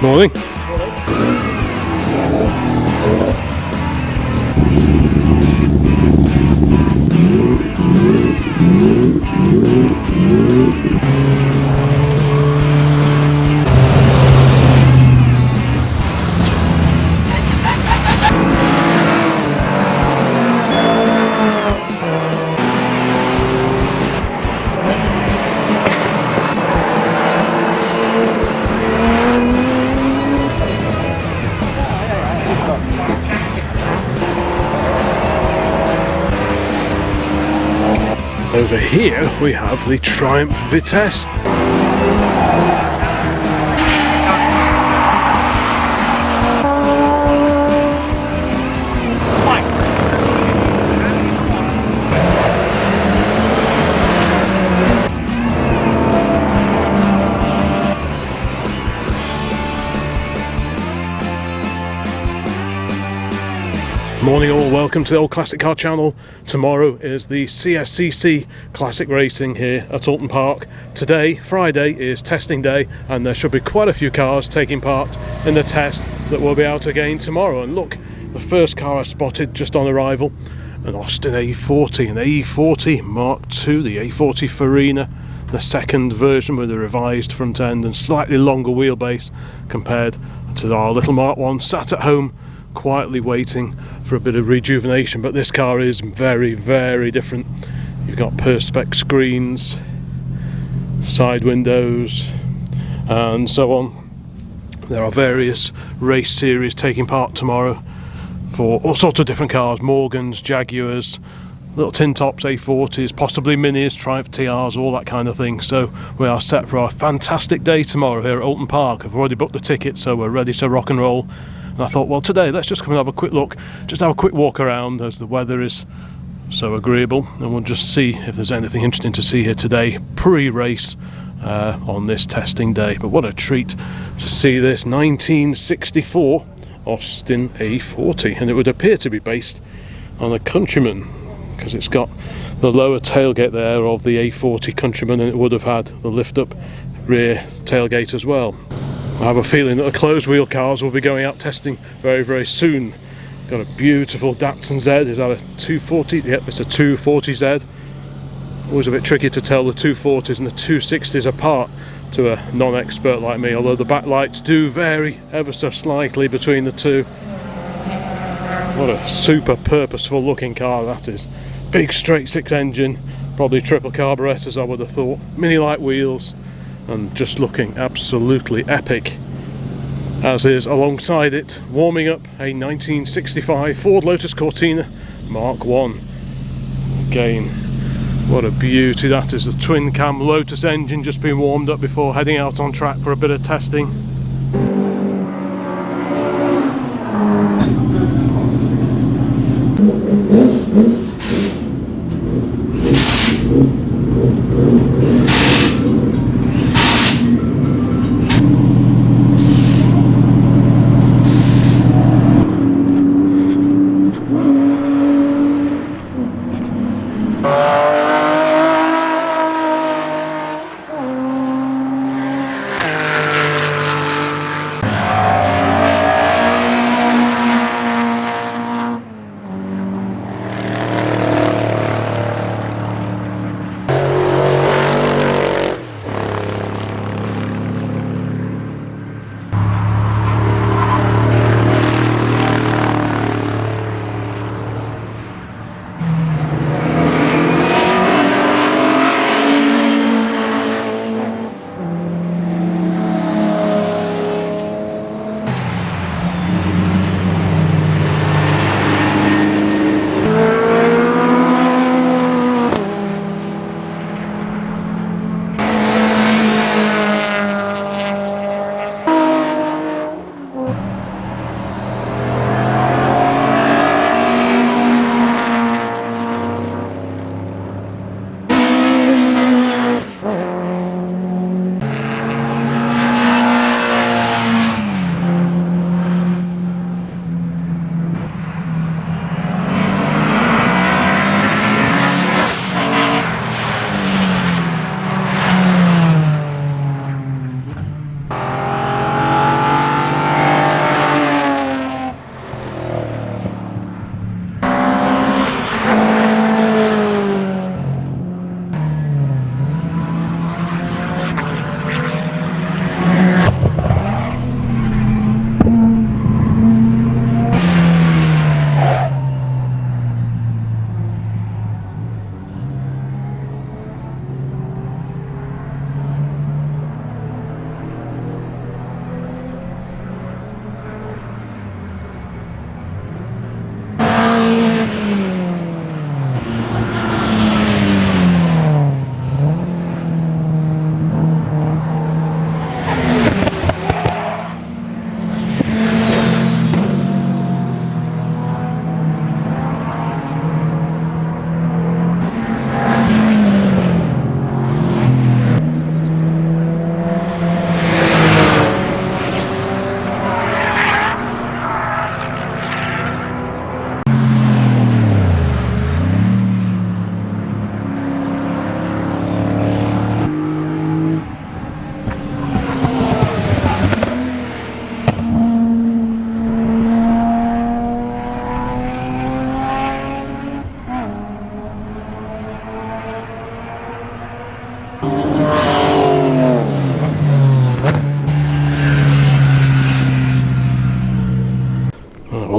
Morning. Over here we have the Triumph Vitesse. Morning all, welcome to the Old Classic Car channel. Tomorrow is the CSCC Classic Racing here at Oulton Park. Today, Friday, is testing day and there should be quite a few cars taking part in the test that will be out again tomorrow. And look, the first car I spotted just on arrival, an Austin A40, an A40 Mk1, the A40 Farinas, the second version with a revised front end and slightly longer wheelbase compared to our little Mk1, sat at home quietly waiting for a bit of rejuvenation. But this car is very, very different. You've got perspex screens, side windows and so on. There are various race series taking part tomorrow for all sorts of different cars, Morgans, Jaguars, little tin tops, A40s, possibly minis, Triumph TRs, all that kind of thing. So we are set for our fantastic day tomorrow here at Oulton Park. I've already booked the ticket, so we're ready to rock and roll. And I thought, well, today let's just come and have a quick look, just have a quick walk around as the weather is so agreeable, and we'll just see if there's anything interesting to see here today pre-race on this testing day. But what a treat to see this 1964 Austin A40, and it would appear to be based on a Countryman because it's got the lower tailgate there of the A40 Countryman, and it would have had the lift-up rear tailgate as well. I have a feeling that the closed wheel cars will be going out testing very, very soon. Got a beautiful Datsun Z. Is that a 240? Yep, it's a 240Z. Always a bit tricky to tell the 240s and the 260s apart to a non-expert like me, although the backlights do vary ever so slightly between the two. What a super purposeful looking car that is. Big straight six engine, probably triple carburetors I would have thought. Mini light wheels, and just looking absolutely epic, as is alongside it, warming up, a 1965 Ford Lotus Cortina Mk1. Again, what a beauty that is. The twin cam Lotus engine just been warmed up before heading out on track for a bit of testing.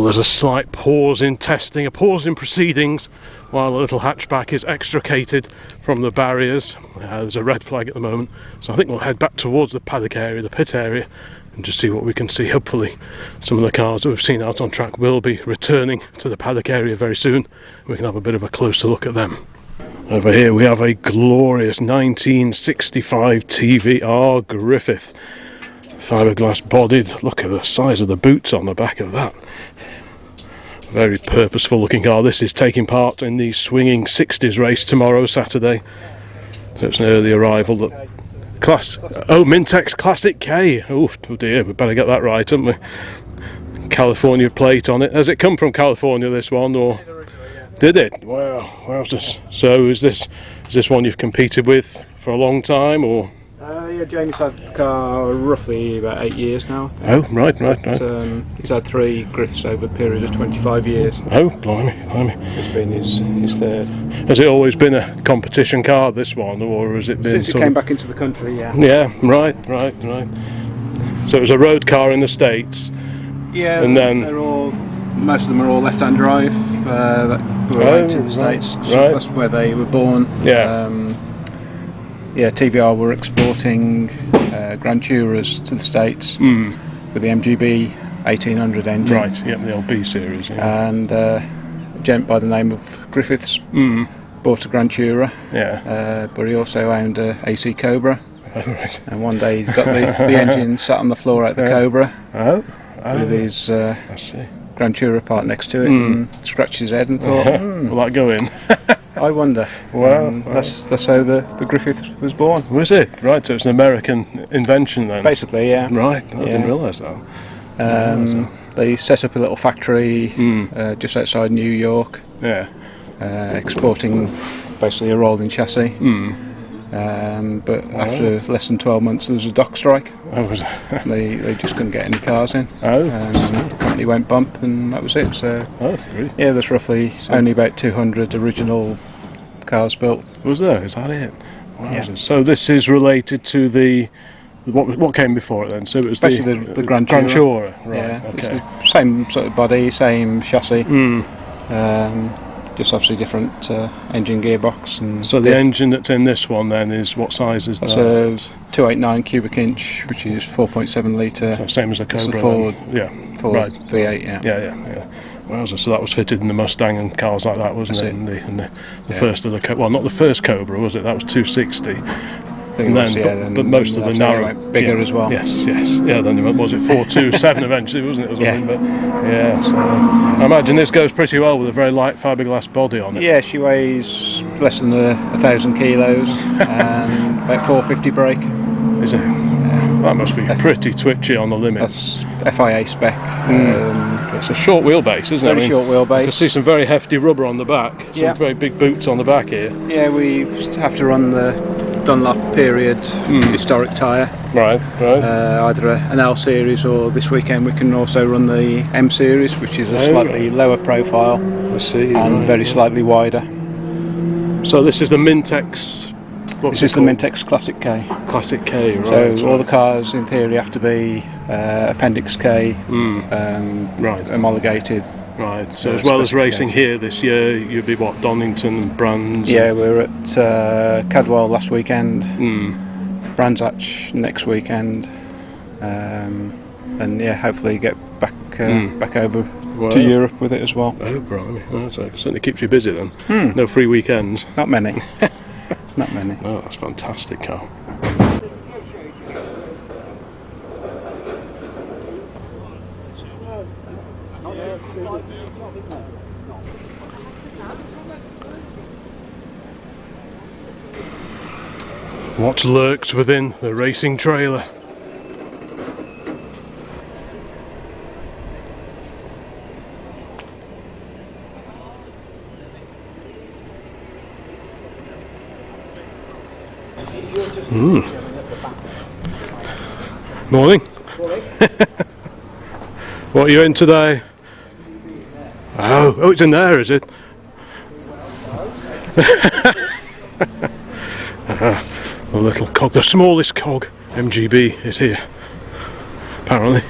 there's a slight pause in testing, a pause in proceedings, while the little hatchback is extricated from the barriers. There's a red flag at the moment, so I think we'll head back towards the paddock area, the pit area, and just see what we can see. Hopefully some of the cars that we've seen out on track will be returning to the paddock area very soon. We can have a bit of a closer look at them. Over here we have a glorious 1965 TVR Griffith, fiberglass bodied. Look at the size of the boots on the back of that. Very purposeful looking car. This is taking part in the swinging 60s race tomorrow, Saturday, so it's an early arrival. Mintex Classic K. Oh dear, we better get that right, haven't we? California plate on it. Has it come from California, this one, or did it? Wow, where's this? So is this one you've competed with for a long time, or? Yeah, Jamie's had the car roughly about 8 years now. Oh, right. He's had 3 Griffs over a period of 25 years. Oh, blimey. It's been his third. Has it always been a competition car, this one, or has it been since it came back into the country? Yeah. Yeah, right. So it was a road car in the States. Yeah, and then most of them are all left-hand drive that were out to the States. So that's where they were born. Yeah. TVR were exporting Granturas to the States with the MGB 1800 engine. Right, yeah, the LB series. Yeah. And a gent by the name of Griffiths bought a Grantura, but he also owned a AC Cobra. Oh, right. And one day he got the engine sat on the floor out the Cobra with his Grantura part next to it and scratched his head and thought, will that go in? I wonder. Wow. That's how the Griffith was born. Was it? Right, so it's an American invention then? Basically, yeah. Right, I didn't realise that. They set up a little factory just outside New York, exporting basically a rolling chassis. But after less than 12 months there was a dock strike. Oh, was they just couldn't get any cars in. The company went bump and that was it. So really? Yeah, there's roughly only about 200 original cars built. Was there? Is that it? Wow. Yeah. So this is related to the what came before it then? So it was basically the Grantura. Right. Yeah, Okay. It's the same sort of body, same chassis. Just obviously different engine gearbox. And so the engine that's in this one then is what size is that? That's a 289 cubic inch, which is 4.7 litre. So same as the Cobra. The Ford, Ford right. V8. Yeah. Wowza, so that was fitted in the Mustang and cars like that, wasn't it? And the first of the not the first Cobra, was it? That was 260. But most of the narrow bigger as well. Yes. Yeah. Then was it 427 eventually, wasn't it? Or something? But So I imagine this goes pretty well with a very light fiberglass body on it. Yeah, she weighs less than 1,000 kilos and about 450 brake. Is it? Yeah. That must be pretty twitchy on the limit. That's FIA spec. It's a short wheelbase, isn't it? Very short wheelbase. You can see some very hefty rubber on the back. Some very big boots on the back here. Yeah, we have to run the Dunlop period historic tyre. Right. Either an L series or this weekend we can also run the M series, which is a slightly lower profile. I see. And very slightly wider. So this is the Mintex. This is the Mintex Classic K. Classic K, right. So all the cars in theory have to be Appendix K, homologated. Right, so as well as racing here this year, you'll be Donington and Brands? Yeah, we're at Cadwell last weekend, Brands Hatch next weekend, and hopefully get back over to Europe with it as well. Oh, blimey. Oh, so it certainly keeps you busy then. No free weekends? Not many. Not many. Oh, that's a fantastic car. What lurks within the racing trailer? Morning. What are you in today? Oh, it's in there, is it? The little cog, the smallest cog, MGB, is here, apparently.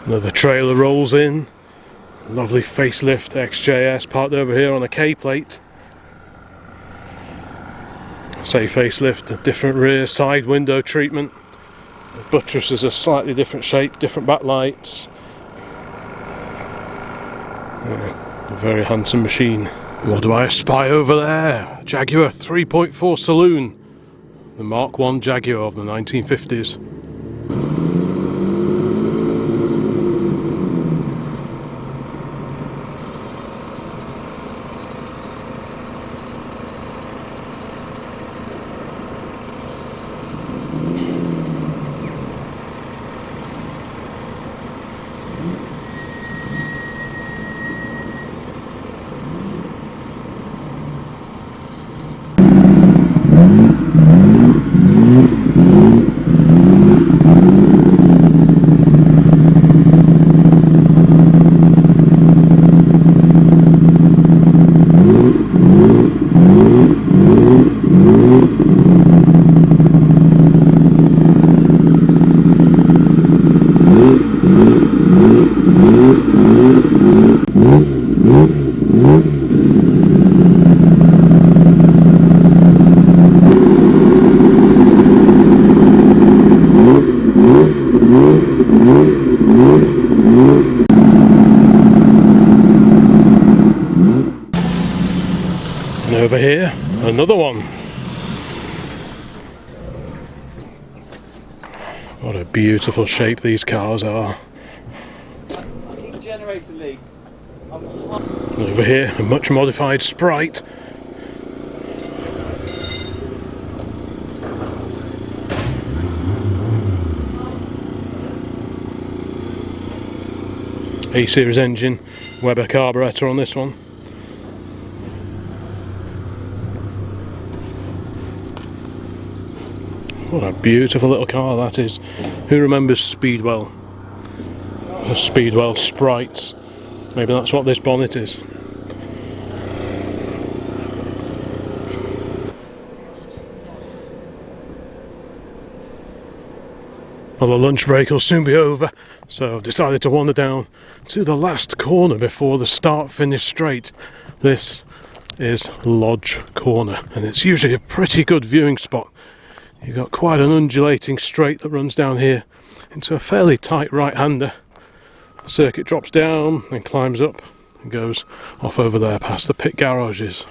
Another trailer rolls in. Lovely facelift XJS parked over here on a K plate. Say facelift, different rear side window treatment. The buttresses are slightly different shape, different backlights. Yeah, a very handsome machine. What do I spy over there? Jaguar 3.4 saloon. The Mk1 Jaguar of the 1950s. And over here, another one. What a beautiful shape these cars are. Generator leaks. And over here, a much modified Sprite. A-series engine, Weber carburetor on this one. What a beautiful little car that is. Who remembers Speedwell? Speedwell Sprites. Maybe that's what this bonnet is. Well, the lunch break will soon be over, so I've decided to wander down to the last corner before the start-finish straight. This is Lodge Corner, and it's usually a pretty good viewing spot. You've got quite an undulating straight that runs down here into a fairly tight right-hander. The circuit drops down and climbs up and goes off over there past the pit garages.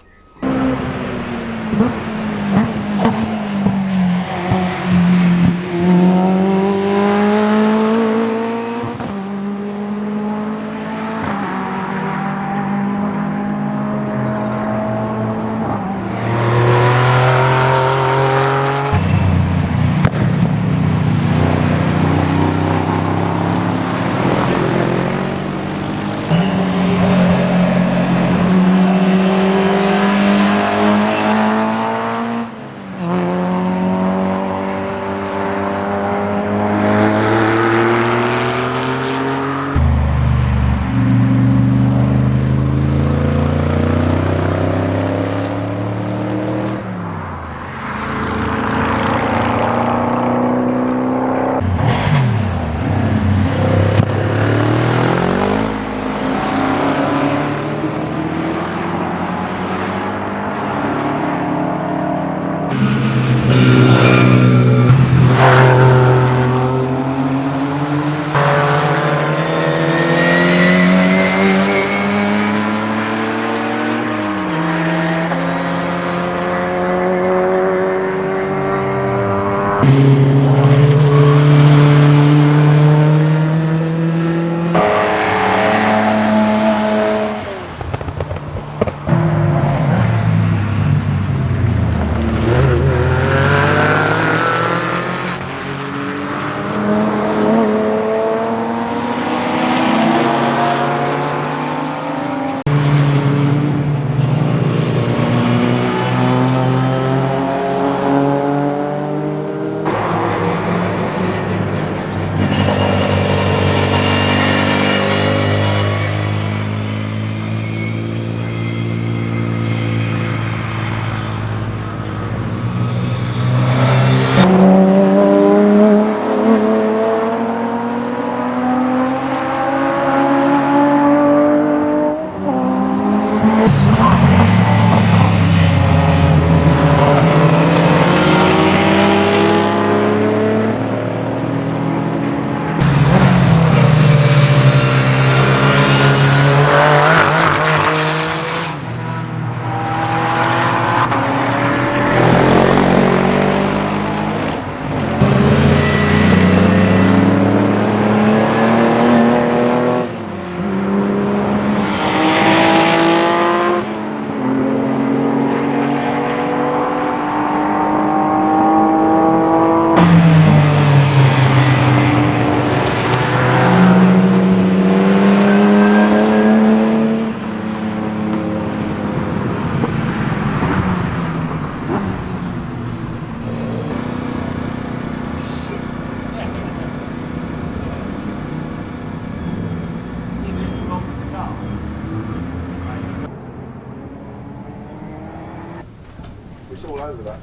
all over that.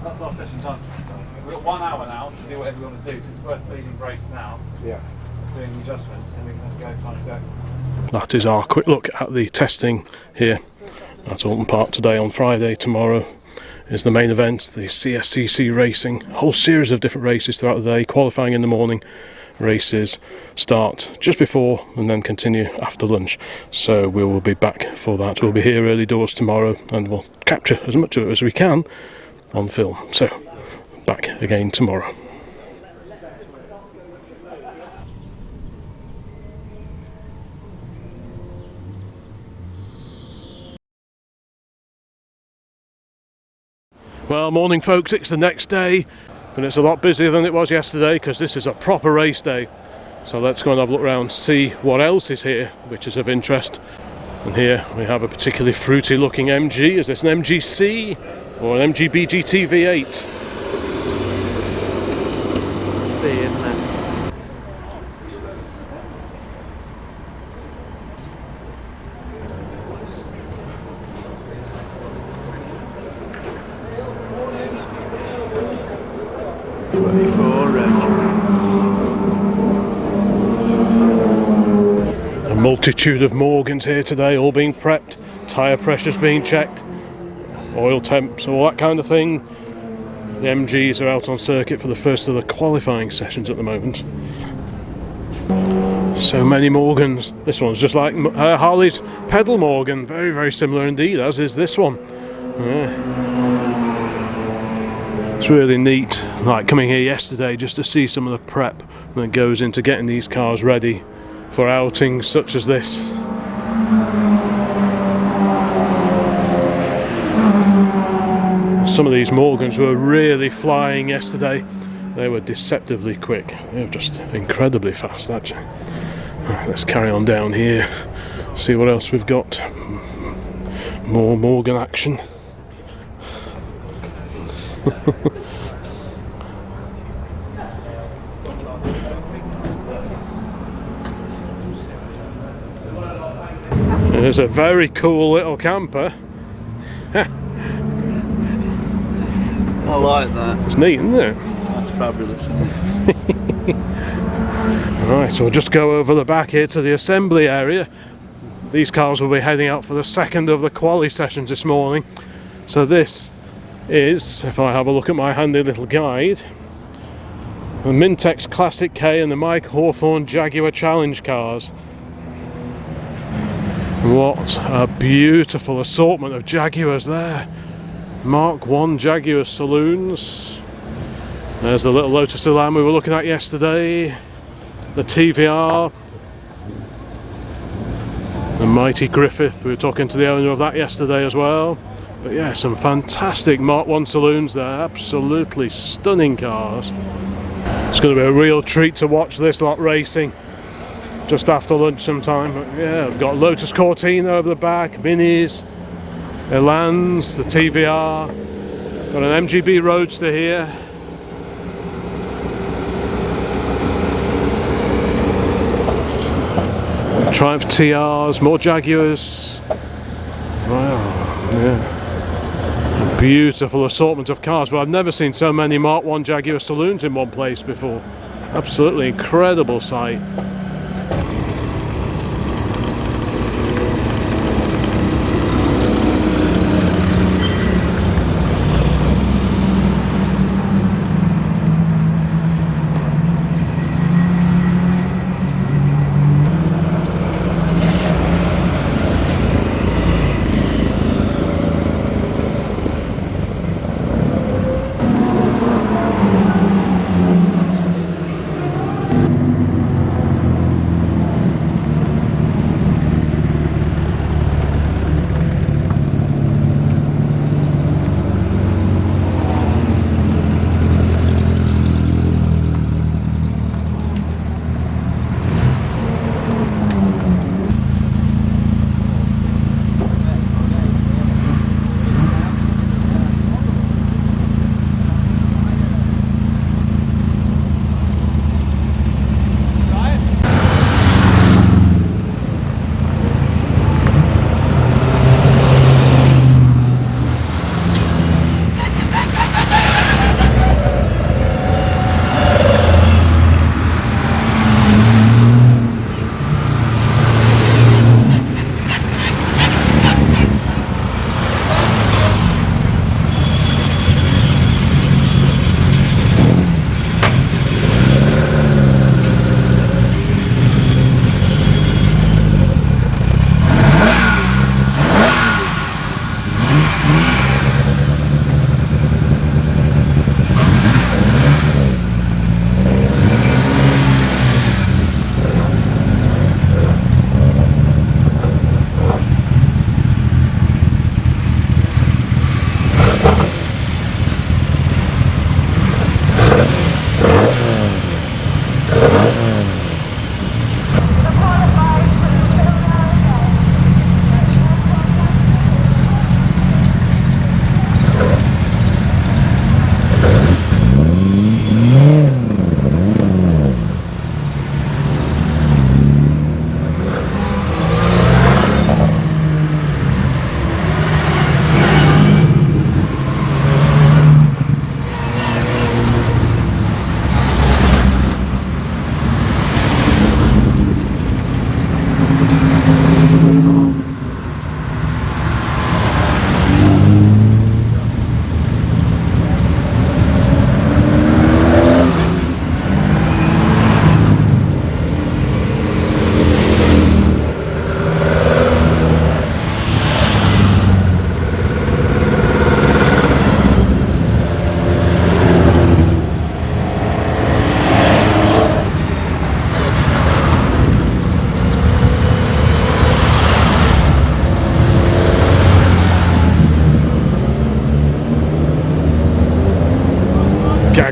That's our session done. We've got 1 hour now to do whatever we want to do, so it's worth leaving breaks now. Yeah. Doing adjustments, then we can go, time to go. That is our quick look at the testing here at Oulton Park today. On Friday, tomorrow is the main event, the CSCC racing. A whole series of different races throughout the day, qualifying in the morning, races start just before and then continue after lunch. So we will be back for that. We'll be here early doors tomorrow and we'll capture as much of it as we can on film. So back again tomorrow. Well, morning folks, it's the next day, but it's a lot busier than it was yesterday because this is a proper race day. So let's go and have a look around, see what else is here which is of interest. And here we have a particularly fruity looking MG. Is this an MGC or an MGB GT V8? See, isn't it? A multitude of Morgans here today, all being prepped, tyre pressures being checked, oil temps, all that kind of thing. The MGs are out on circuit for the first of the qualifying sessions at the moment. So many Morgans. This one's just like Harley's pedal Morgan, very, very similar indeed, as is this one. Yeah. It's really neat, like coming here yesterday just to see some of the prep that goes into getting these cars ready for outings such as this. Some of these Morgans were really flying yesterday. They were deceptively quick. They were just incredibly fast actually. Right, let's carry on down here, see what else we've got. More Morgan action. There's a very cool little camper. I like that. It's neat, isn't it? That's fabulous, isn't it? Right, so we'll just go over the back here to the assembly area. These cars will be heading out for the second of the quali sessions this morning. So this is, if I have a look at my handy little guide, the Mintex Classic K and the Mike Hawthorne Jaguar Challenge cars. What a beautiful assortment of Jaguars there. Mark 1 Jaguar saloons. There's the little Lotus Elan we were looking at yesterday. The TVR. The mighty Griffith, we were talking to the owner of that yesterday as well. But yeah, some fantastic Mark 1 saloons there, absolutely stunning cars. It's going to be a real treat to watch this lot racing just after lunch sometime. But yeah, we've got Lotus Cortina over the back, Minis, Elans, the TVR, got an MGB Roadster here. Triumph TRs, more Jaguars. Wow, yeah. A beautiful assortment of cars, but I've never seen so many Mark 1 Jaguar saloons in one place before. Absolutely incredible sight.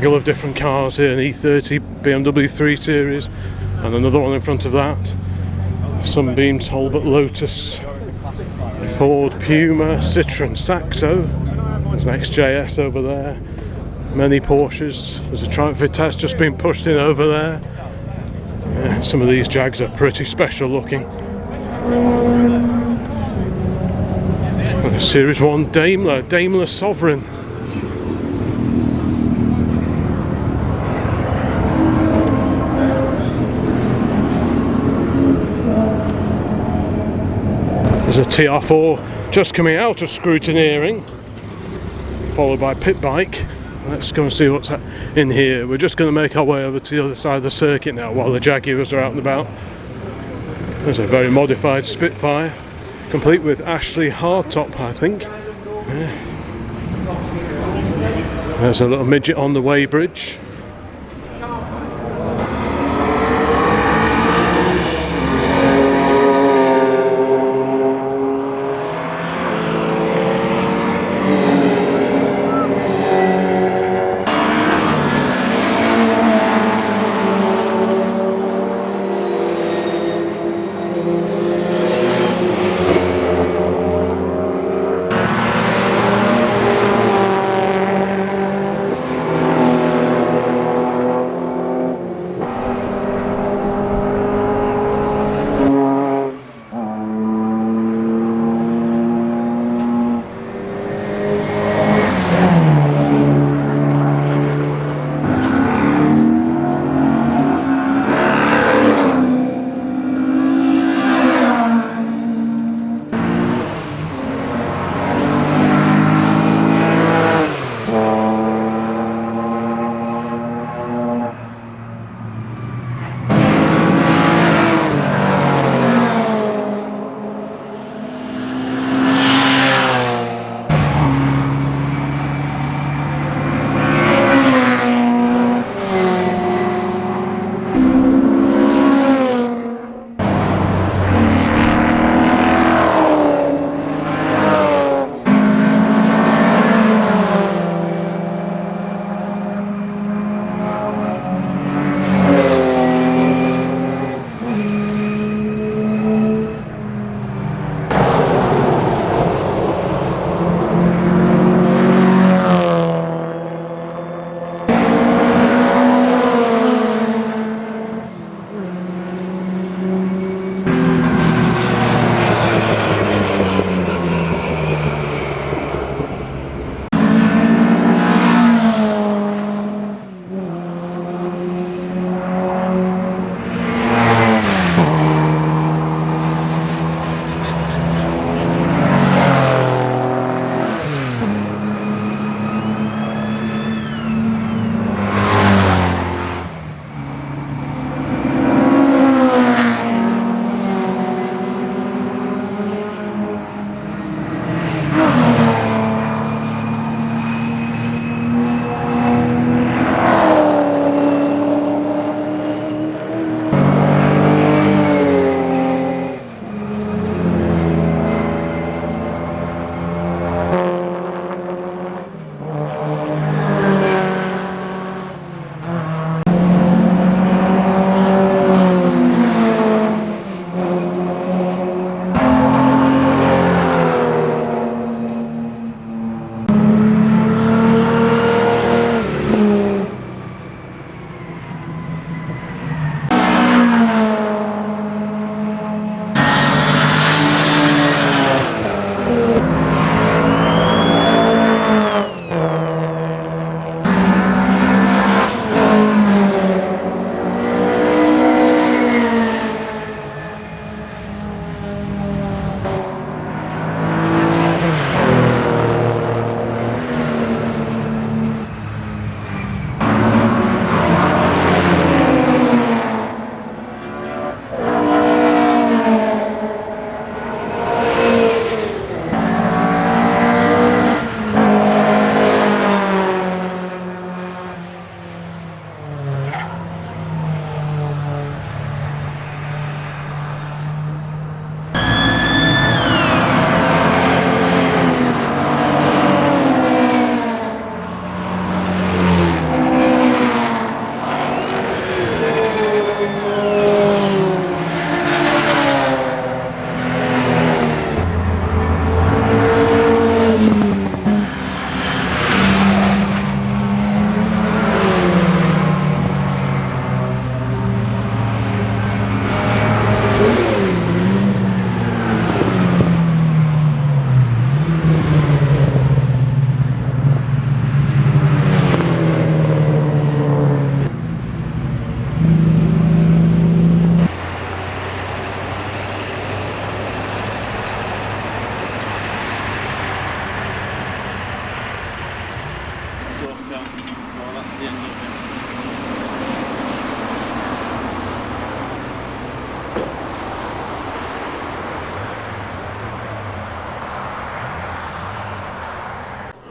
gaggle of different cars here, an E30 BMW 3 Series and another one in front of that, Sunbeam, Talbot, Lotus, Ford, Puma, Citroen, Saxo, there's an XJS over there, many Porsches, there's a Triumph Vitesse just being pushed in over there. Yeah, some of these Jags are pretty special looking. And a Series 1 Daimler Sovereign. There's a TR4 just coming out of scrutineering, followed by Pit Bike. Let's go and see what's in here. We're just going to make our way over to the other side of the circuit now while the Jaguars are out and about. There's a very modified Spitfire, complete with Ashley hardtop, I think. Yeah. There's a little midget on the weighbridge.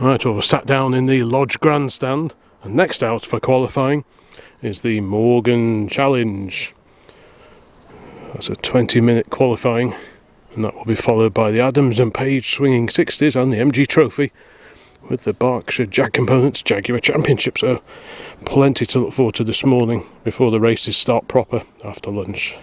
Right, well, we're sat down in the Lodge Grandstand, and next out for qualifying is the Morgan Challenge. That's a 20-minute qualifying, and that will be followed by the Adams and Page Swinging 60s and the MG Trophy with the Berkshire Jag Components Jaguar Championship. So plenty to look forward to this morning before the races start proper after lunch.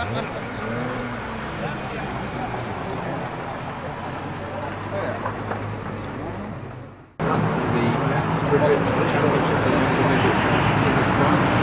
The Sprint Championship in this France.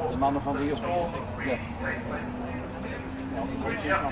De mannen van de jongens. Ja.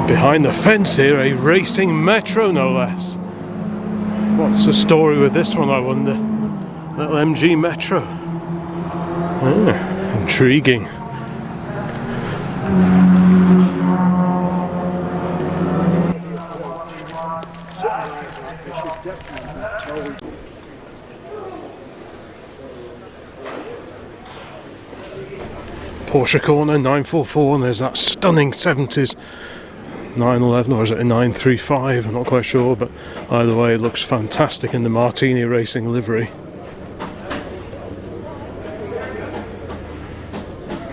Behind the fence here, a racing Metro no less. What's the story with this one, I wonder? Little MG Metro. Ah, intriguing. Porsche corner 944, and there's that stunning 70s 911, or is it a 935? I'm not quite sure, but either way it looks fantastic in the Martini Racing livery.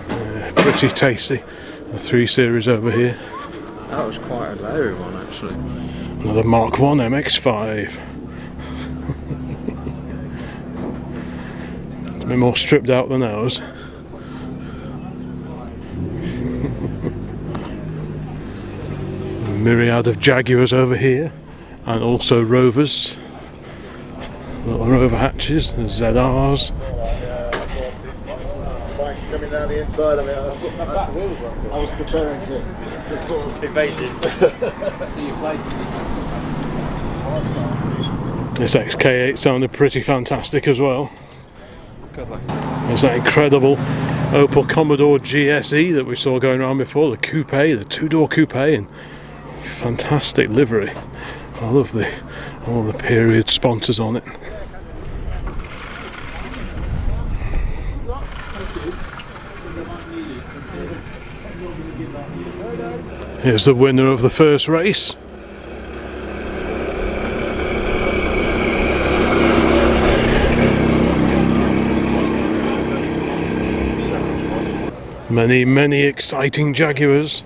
Yeah, pretty tasty. The 3 Series over here. That was quite a low one actually. Another Mk1 MX5. It's a bit more stripped out than ours. Myriad of Jaguars over here, and also Rovers, little Rover hatches, the ZRs. Bikes coming down the inside of it. I was preparing to sort of evasive. This XK8 sounded pretty fantastic as well. Good luck. There's that incredible Opel Commodore GSE that we saw going around before, the coupe, the 2-door coupe, and fantastic livery. I love all the period sponsors on it. Here's the winner of the first race. Many exciting Jaguars.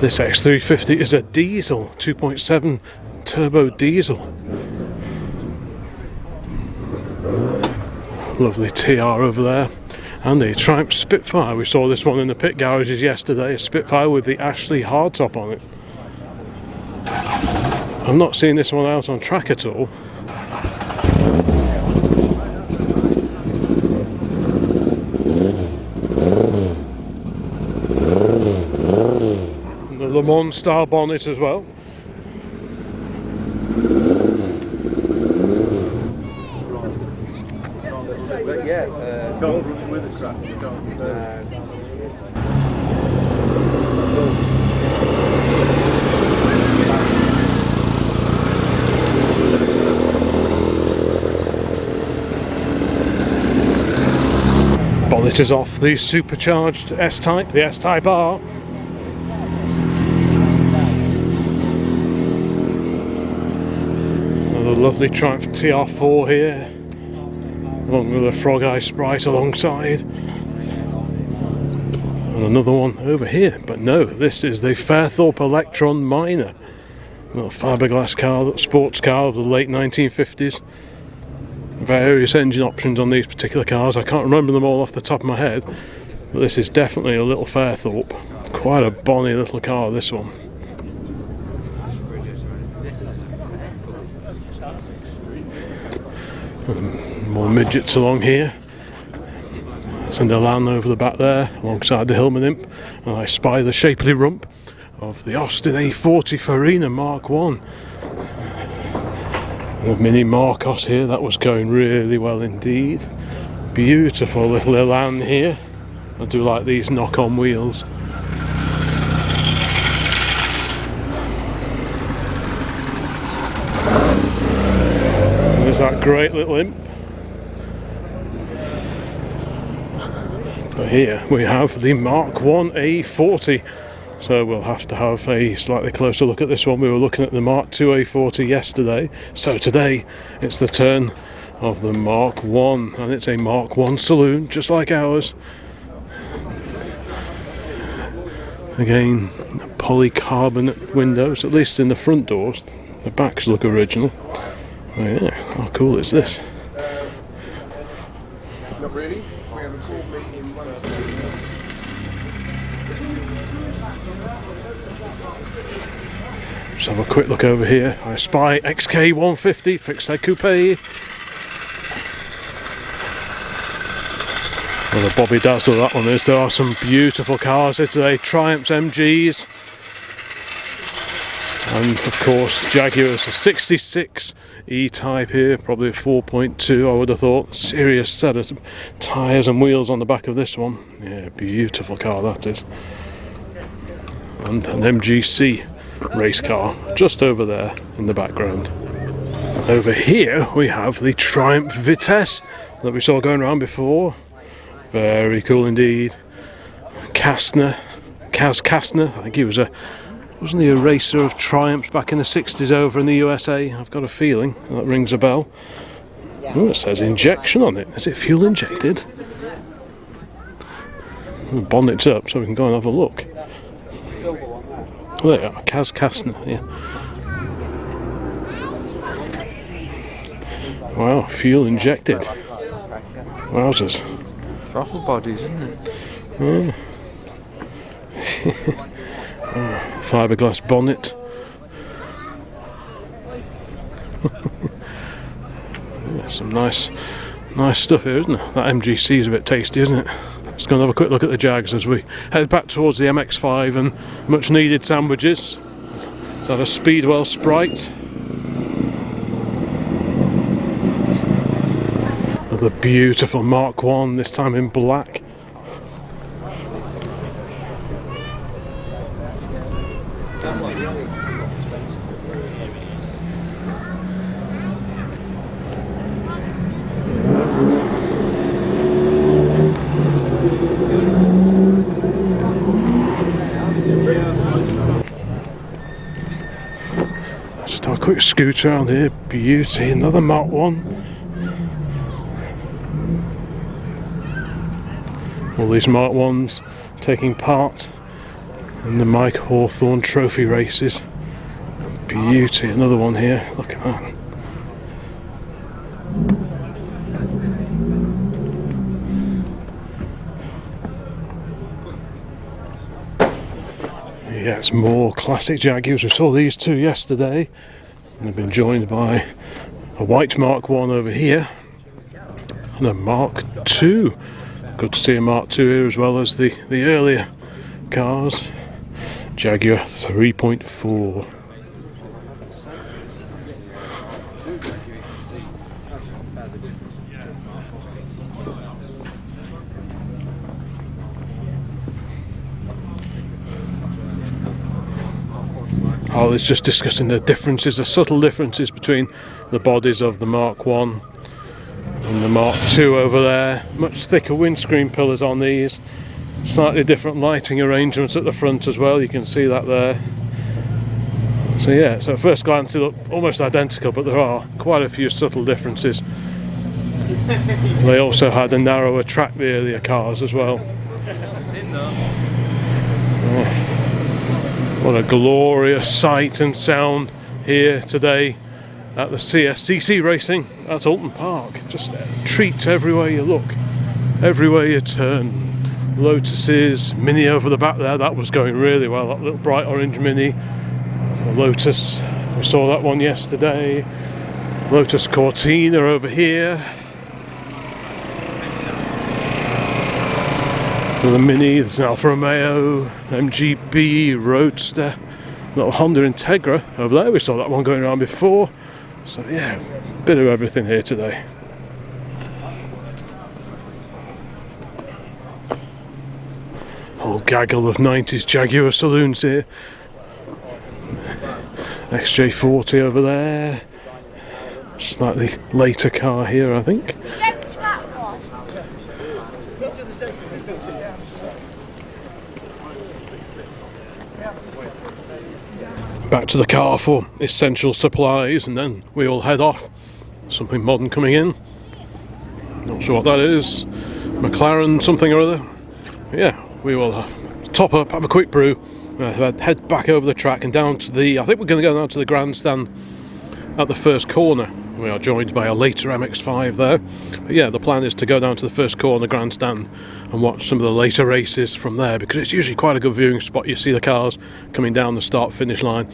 This X350 is a diesel, 2.7 turbo diesel. Lovely TR over there. And the Triumph Spitfire. We saw this one in the pit garages yesterday, a Spitfire with the Ashley hardtop on it. I'm not seeing this one out on track at all. The Le Mans style bonnet as well. But yeah, Don't with the track. Bonnet is off the supercharged S-Type, the S-Type R. Another lovely Triumph TR4 here, along with a Frog Eye Sprite alongside. And another one over here, but no, this is the Fairthorpe Electron Minor. A little fiberglass car, sports car of the late 1950s. Various engine options on these particular cars. I can't remember them all off the top of my head, but this is definitely a little Fairthorpe. Quite a bonny little car, this one. More midgets along here. There's an Elan over the back there, alongside the Hillman Imp, and I spy the shapely rump of the Austin A40 Farinas Mk1. The Mini Marcos here, that was going really well indeed. Beautiful little Elan here. I do like these knock-on wheels. There's that great little Imp. But here we have the Mk1 A40. So we'll have to have a slightly closer look at this one. We were looking at the Mark II A40 yesterday, so today it's the turn of the Mark I, and it's a Mark I saloon, just like ours. Again, polycarbonate windows, at least in the front doors. The backs look original. Oh yeah, how cool is this? Not really. We have a call meeting Wednesday. Let's have a quick look over here. I spy XK150 fixed head coupe. Well, a Bobby Dazzler that one is. There are some beautiful cars here today. Triumphs, MGs, and of course Jaguars. A 66 E-Type here, probably a 4.2 I would have thought. Serious set of tyres and wheels on the back of this one. Yeah, beautiful car that is. And an MGC race car just over there in the background. Over here we have the Triumph Vitesse that we saw going around before. Very cool indeed. Kastner, I think he was wasn't he a racer of Triumphs back in the 60s over in the USA? I've got a feeling that rings a bell. Oh, it says injection on it. Is it fuel injected? The bonnet's up so we can go and have a look. There you are, Kastner, yeah. Wow, fuel injected. Wowzers. Throttle bodies, isn't it? Yeah. Fiberglass bonnet. Yeah, some nice stuff here, isn't it? That MGC is a bit tasty, isn't it? Let's go and have a quick look at the Jags as we head back towards the MX-5 and much needed sandwiches. Got a Speedwell Sprite. The beautiful Mark I, this time in black. Just have a quick scooter around here. Beauty, another Mark I. All these Mark Is taking part in the Mike Hawthorne Trophy races. Beauty, another one here. Look at that. Yeah, it's more classic Jaguars. We saw these two yesterday. And they've been joined by a white Mk1 over here and a Mk2. Good to see a Mk2 here as well as the earlier cars. Jaguar 3.4. I was just discussing the differences, the subtle differences between the bodies of the Mk1 and the Mk2 over there. Much thicker windscreen pillars on these, slightly different lighting arrangements at the front as well, you can see that there. So yeah, so at first glance they look almost identical, but there are quite a few subtle differences. They also had a narrower track, the earlier cars as well. What a glorious sight and sound here today at the CSCC racing at Oulton Park. Just treats everywhere you look, everywhere you turn. Lotuses, Mini over the back there, that was going really well, that little bright orange Mini. The Lotus, we saw that one yesterday. Lotus Cortina over here. The Mini, there's an Alfa Romeo, MGB Roadster, little Honda Integra over there, we saw that one going around before. So yeah, bit of everything here today. Whole gaggle of 90s Jaguar saloons here. XJ40 over there. Slightly later car here, I think. Back to the car for essential supplies, and then we will head off. Something modern coming in. Not sure what that is. McLaren something or other. But yeah, we will top up, have a quick brew, head back over the track and down to the, I think we're going to go down to the grandstand at the first corner. We are joined by a later MX-5 there. But yeah, the plan is to go down to the first corner grandstand and watch some of the later races from there, because it's usually quite a good viewing spot. You see the cars coming down the start-finish line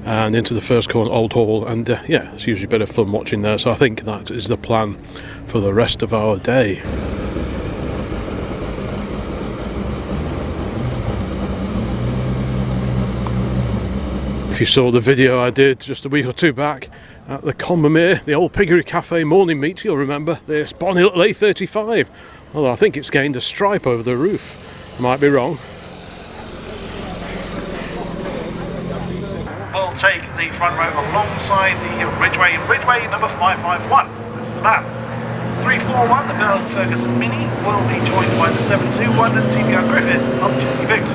and into the first corner, Old Hall, and yeah, it's usually a bit of fun watching there. So I think that is the plan for the rest of our day. If you saw the video I did just a week or two back at the Commodore, the old Piggery Cafe morning meet, you'll remember this bonny little A35, although I think it's gained a stripe over the roof. Might be wrong. We'll take the front row alongside the Ridgeway number 551. That's the man. 341, the Bell Ferguson Mini, will be joined by the 721 and TVR Griffith of Jenny Victor.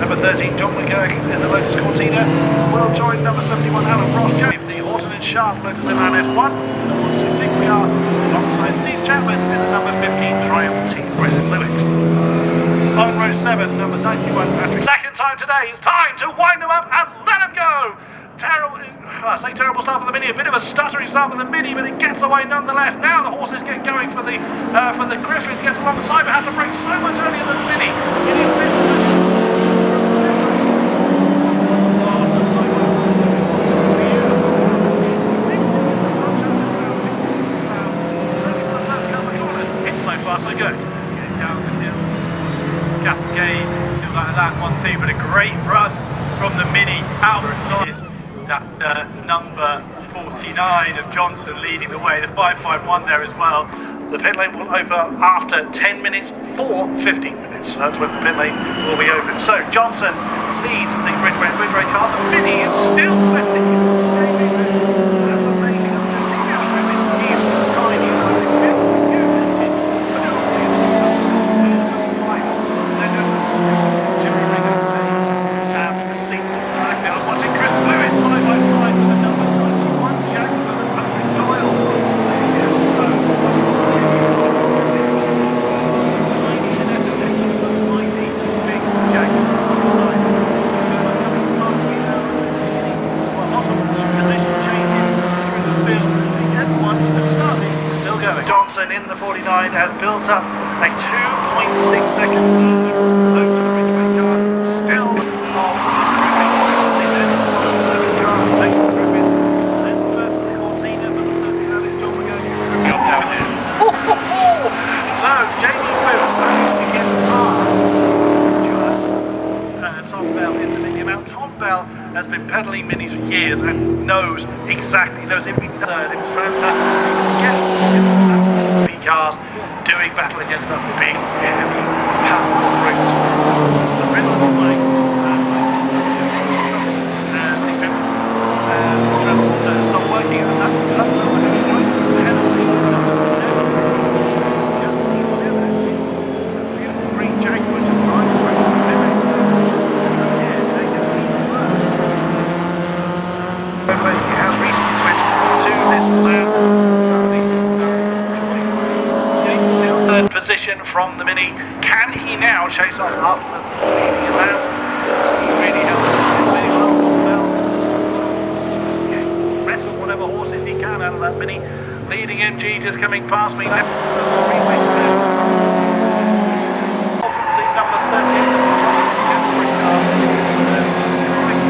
Number 13, John McGurk in the Lotus Cortina will join number 71, Alan Ross Jones. The Orton and Sharp Lotus Hillman F1, the 126 car, alongside Steve Chapman in the number 15 Triumph Team Brendan Lewitt. On row 7, number 91, Patrick. Second time today, it's time to wind them up and let them go! Terrible, I say terrible start for the Mini, a bit of a stuttering start for the Mini, but it gets away nonetheless. Now the horses get going for the Griffith, gets along the side, but has to brake so much earlier than the Mini. It is business as usual. So good. Down the hill, Cascade, still like that 1-2, but a great run from the Mini out is that number 49 of Johnson leading the way, the 551 there as well. The pit lane will open after 10 minutes for 15 minutes. So that's when the pit lane will be open. So Johnson leads the Ridgeway car. The Mini is still winning. That's amazing. In the 49 has built up a 2.6 second lead over the Ridgeway car. Still of the Griffith. knows exactly, knows every third. It was fantastic to see them get cars doing battle against the big, heavy, powerful brutes. The middle of the line, as they found it's not working, and that's green Jaguar just right through the limit. Yeah, they can be worse. But he has recently switched to this plan. Still third position from the Mini. Can he now chase off after the amount? He really helped wrestle whatever horses he can out of that Mini. Leading MG just coming past me. Left. Number 38 is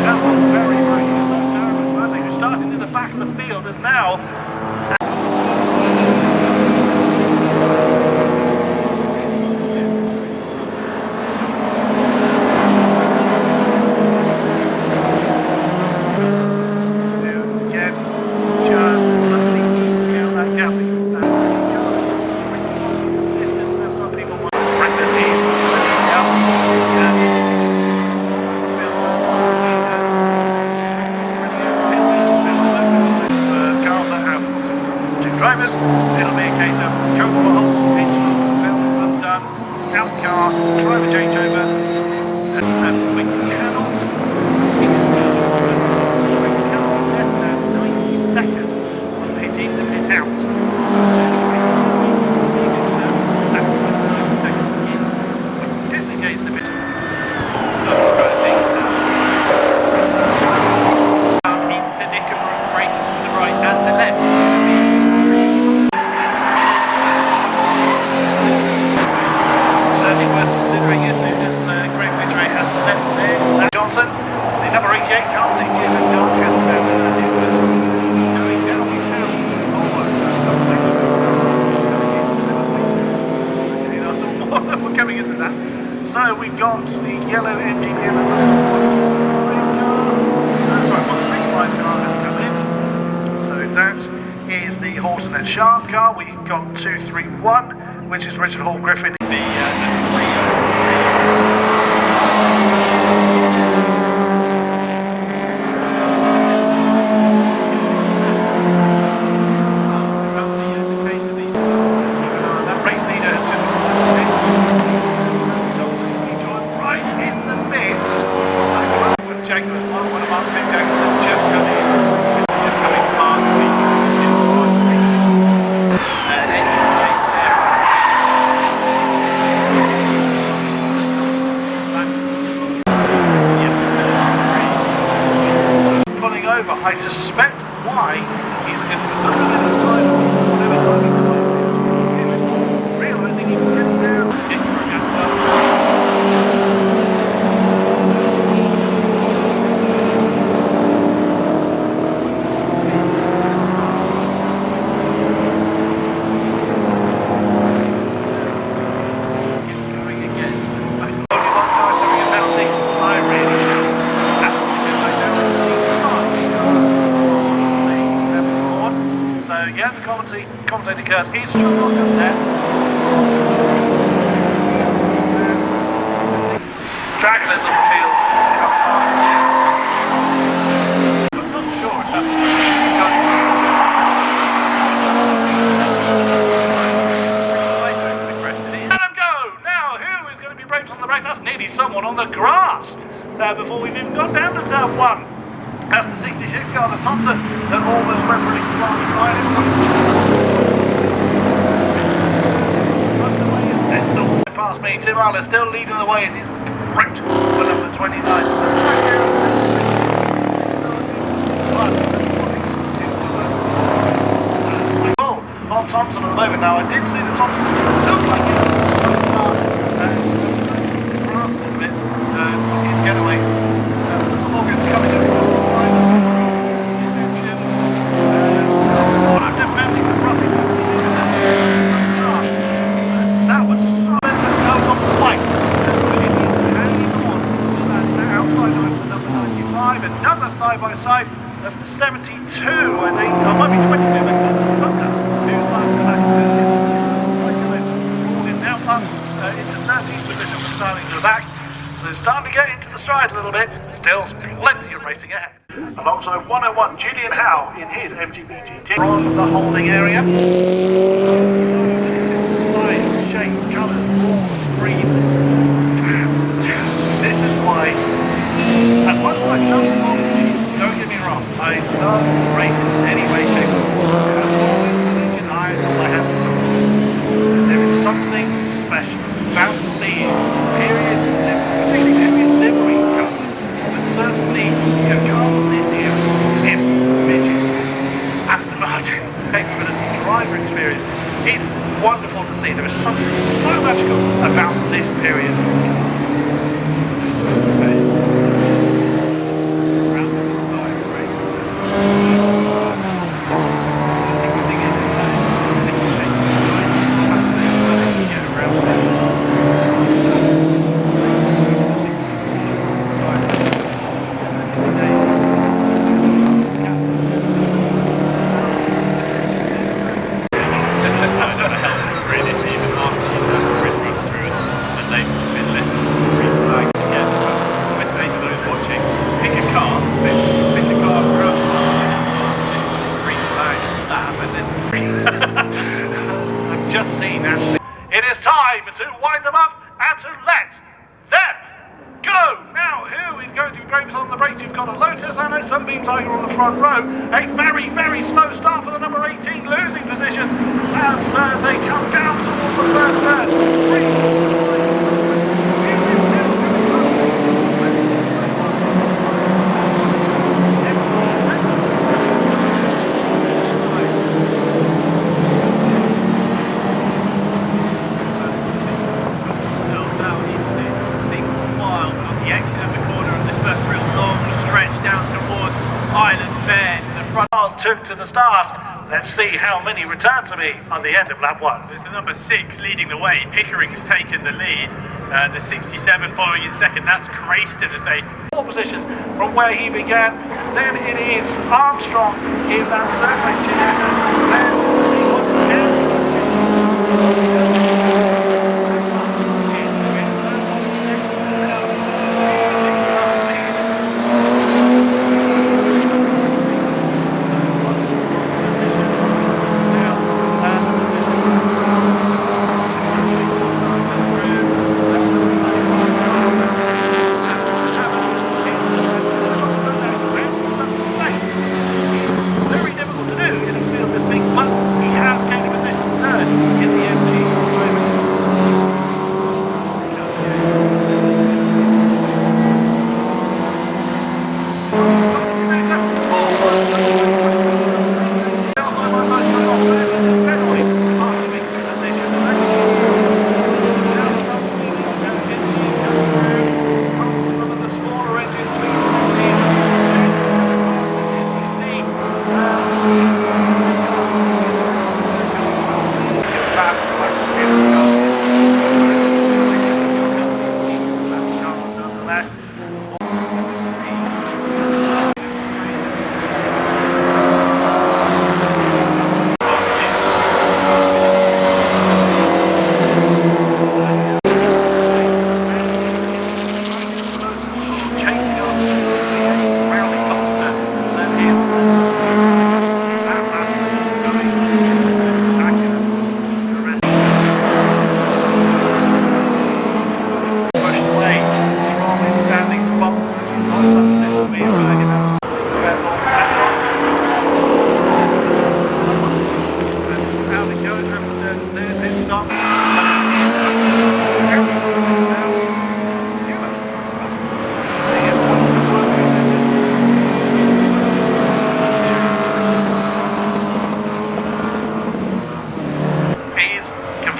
that was very, very good. Who started in the back of the field is now. Drivers, it'll be a case of go for a hold, engine, belts undone, out the car, driver changeover, and we cannot exceed less than 90 seconds from pit in to pit out. So as soon as we that 90 seconds in, we disengage the pit. Into nick and brake to the right and the left. Certainly worth considering if Lotuses Greg Vidray has set there. Johnson, the number 88 car, the GSM car, just about it was going down the hill. We're coming into that. So we've got the yellow MGB car. Sorry, 135 car has come in. So that is the Horton and Sharp car. We've got 231, which is Richard Hall Griffin. Jaguars, one of our two Jaguars have just come in. Just coming past me. Pulling over, I suspect why is because he was looking at the time, whatever time he was, realising he was getting down. Yeah, the commentator curse is strong on there. Stragglers on the field come past me. I'm not sure if that's Let him go! Now, who is going to be brakes on the brakes? That's nearly someone on the grass before we've even got down to turn one. That's the 66 car, that's Thompson, that almost went for an expansion line. Past me, Tim Arler still leading the way in his brute for number 29. On Thompson at the moment now. I did see the Thompson look like it was a slow start and grass a little bit on his getaway. Morgan's coming across the line. I'm defending the profit. That was solid to go on the white. Hanging on to that outside line for number 95. Another side by side. That's the 72 tired a little bit, still plenty of racing ahead. Alongside 101, Julian Howe in his MGB GT from the holding area. So size, shape, colours, all screams. Fantastic. This is why, as much as I love the competition, don't get me wrong, I love racing in any way, shape or form. I have to. There is something special about seeing periods, particularly period livery cars, but certainly cars of this era, in midget, Aston Martin, capability, driver experience. It's wonderful to see. There is something so magical about this period. Just seen actually. It is time to wind them up and to let them go. Now, who is going to be bravest on the brakes? You've got a Lotus and a Sunbeam Tiger on the front row. A very, very slow start for the number 18, losing positions as they come down towards the first turn. Took to the start. Let's see how many return to me on the end of lap 1. There's the number 6 leading the way. Pickering's taken the lead. The 67 following in second. That's Crayston as they... 4 positions from where he began. Then it is Armstrong in that third place. Then see what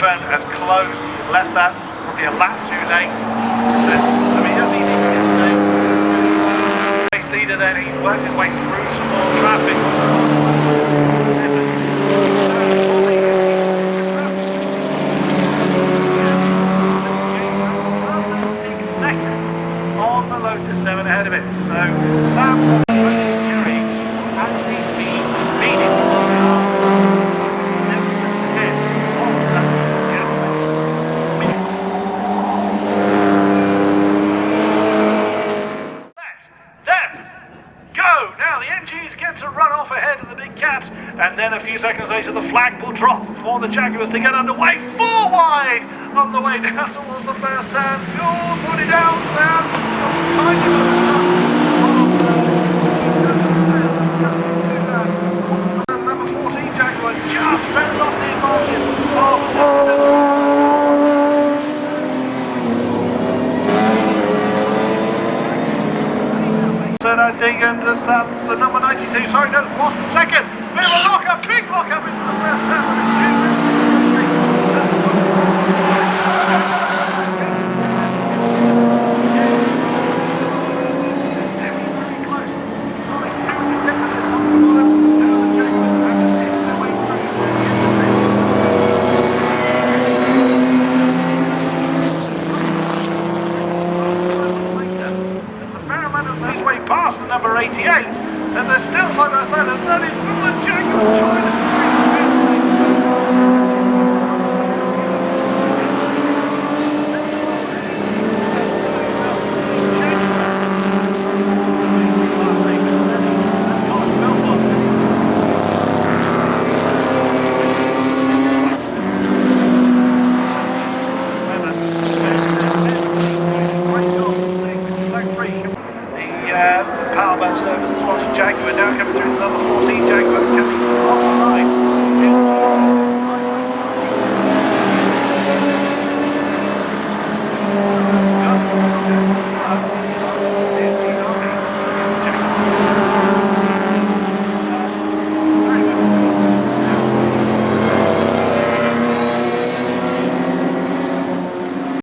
has closed, he's left that probably a lap too late. But, I mean, that's easy for him to say. Race leader then, he worked his way through some more traffic. Seconds on the Lotus 7 ahead of it. So, Sam Kerry will actually be leading. and then a few seconds later the flag will drop for the Jaguars to get underway. 4 wide on the way down towards the first turn. Oh, slowly down there. Tiny number 14 Jaguar just fends off the advantage of 7. I think, and that's the number 92. Sorry, no, lost the second. Bit of a lock-up, big lock-up into the first turn. Past the number 88, as they're still side by side, as that is the Jaguars trying to power service as well to Jaguar, now coming through the number 14 Jaguar, coming onside.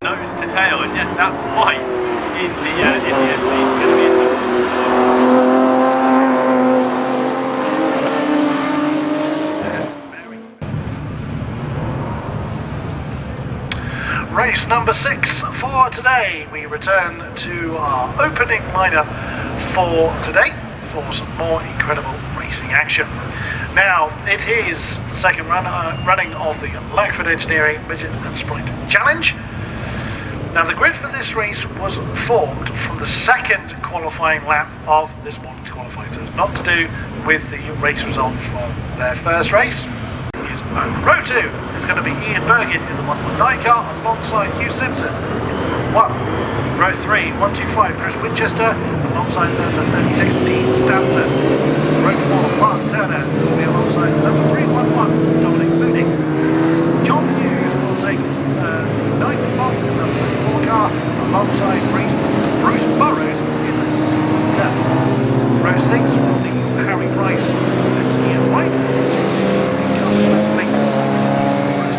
Nose to tail, and yes, that fight in the end is going to be Race number 6 for today. We return to our opening lineup for today for some more incredible racing action. Now, it is the second running of the Langford Engineering Midget and Sprint Challenge. Now, the grid for this race was formed from the second qualifying lap of this morning's qualifying, so it's not to do with the race result from their first race. Row 2 is going to be Ian Bergin in the 119 car alongside Hugh Simpson in 1. Row 3, 125 Chris Winchester alongside the 36 Dean Stanton. Row 4, Mark Turner will be alongside the number 311 Dominic Mooney. John Hughes will take 9th spot in the number 34 car alongside Bruce Burrows in the 7. Row 6 will be Harry Price and Ian White.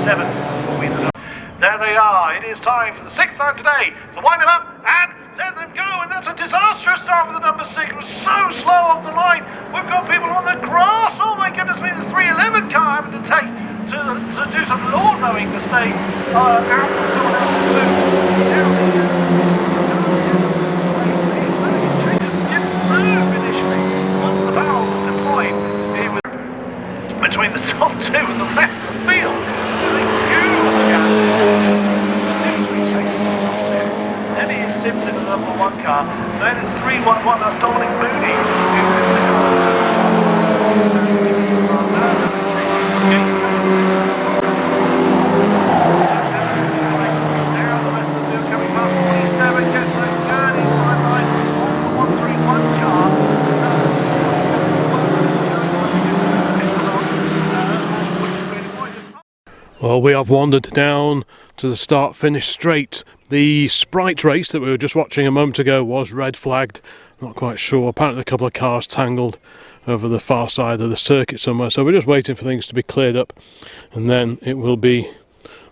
7 will be the number. There they are. It is time for the 6th time today to wind them up and let them go. And that's a disastrous start for the number 6. It was so slow off the line. We've got people on the grass. Oh my goodness me, the 311 car having to take to do some lawn mowing to stay out from someone else's booth. Didn't move initially. Once the barrel was deployed, it was between the top 2 and the rest of the field. Then it is Simpson in the number 1 car. Then it's 311, that's Dominic Mooney, who is the now the rest of the field coming past 47, gets that journey sideline on the 131 car. Well, we have wandered down to the start-finish straight. The Sprite race that we were just watching a moment ago was red flagged. Not quite sure. Apparently a couple of cars tangled over the far side of the circuit somewhere. So we're just waiting for things to be cleared up. And then it will be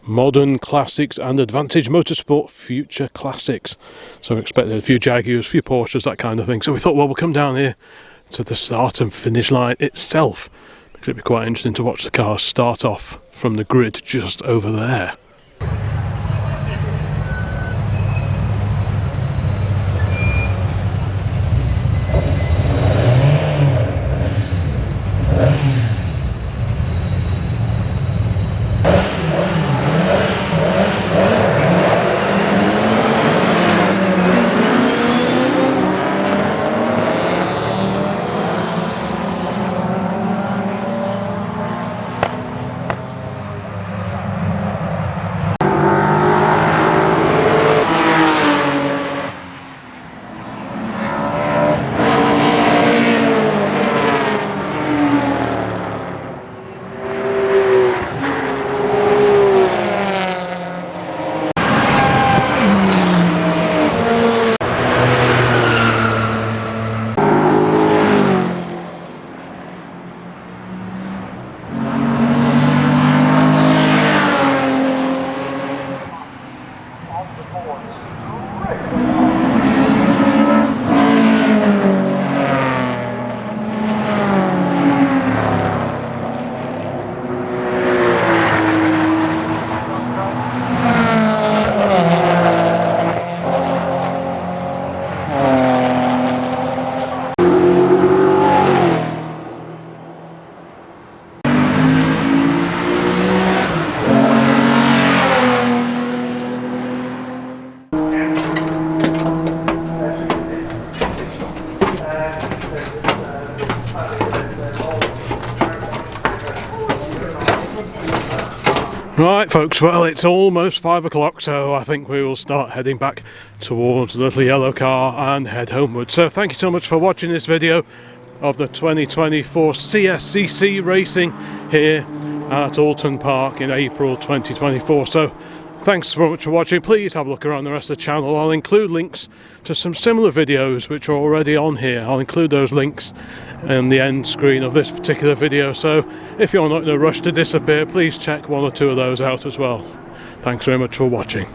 Modern Classics and Advantage Motorsport Future Classics. So we expected a few Jaguars, a few Porsches, that kind of thing. So we thought, well, we'll come down here to the start and finish line itself. It'd be quite interesting to watch the cars start off from the grid just over there. Right folks, well it's almost 5 o'clock, so I think we will start heading back towards the little yellow car and head homeward. So thank you so much for watching this video of the 2024 CSCC racing here at Oulton Park in April 2024. So thanks very much for watching. Please have a look around the rest of the channel. I'll include links to some similar videos which are already on here. I'll include those links in the end screen of this particular video, so if you're not in a rush to disappear, please check one or two of those out as well. Thanks very much for watching.